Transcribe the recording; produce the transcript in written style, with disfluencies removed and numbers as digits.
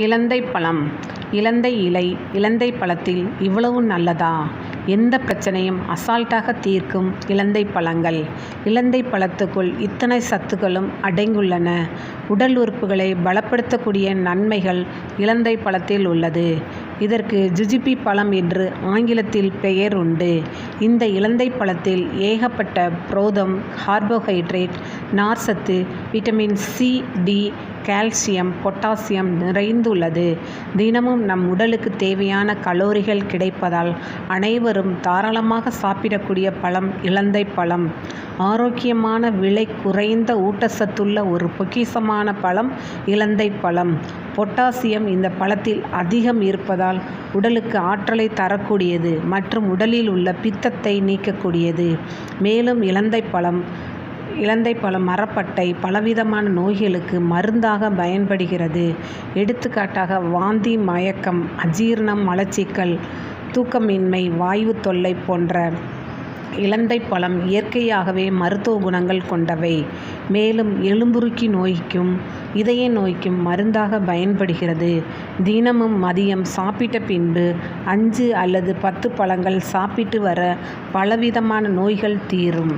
இலந்தை பழம். இலந்தை இலை. இலந்தை பழத்தில் இவ்வளவு நல்லதா? எந்த பிரச்சனையும் அசால்ட்டாக தீர்க்கும் இலந்தை பழங்கள். இலந்தை பழத்துக்குள் இத்தனை சத்துக்களும் அடங்கியுள்ளன. உடல் உறுப்புகளை பலப்படுத்தக்கூடிய நன்மைகள் இலந்தை பழத்தில் உள்ளது. இதற்கு ஜுஜுபி பழம் என்று ஆங்கிலத்தில் பெயர் உண்டு. இந்த இலந்தை பழத்தில் ஏகப்பட்ட புரோதம், கார்போஹைட்ரேட், நார்ச்சத்து, vitamin C, D, calcium, potassium நிறைந்துள்ளது. தினமும் நம் உடலுக்கு தேவையான கலோரிகள் கிடைப்பதால் அனைவரும் தாராளமாக சாப்பிடக்கூடிய பழம் இலந்தை பழம். ஆரோக்கியமான, விலை குறைந்த, ஊட்டச்சத்துள்ள ஒரு பொக்கிஷமான பழம் இலந்தை பழம். பொட்டாசியம் இந்த பழத்தில் அதிகம் இருப்பதால் உடலுக்கு ஆற்றலை தரக்கூடியது மற்றும் உடலில் உள்ள பித்தத்தை நீக்கக்கூடியது. மேலும் இலந்தை பழம் மரப்பட்டை பலவிதமான நோய்களுக்கு மருந்தாக பயன்படுகிறது. எடுத்துக்காட்டாக வாந்தி, மயக்கம், அஜீரணம், மலச்சிக்கல், தூக்கமின்மை, வாயு தொல்லை போன்ற இலந்தை பழம் இயற்கையாகவே மருத்துவ குணங்கள் கொண்டவை. மேலும் எலும்புருக்கி நோய்க்கும் இதய நோய்க்கும் மருந்தாக பயன்படுகிறது. தினமும் மதியம் சாப்பிட்ட பின்பு 5 அல்லது 10 பழங்கள் சாப்பிட்டு வர பலவிதமான நோய்கள் தீரும்.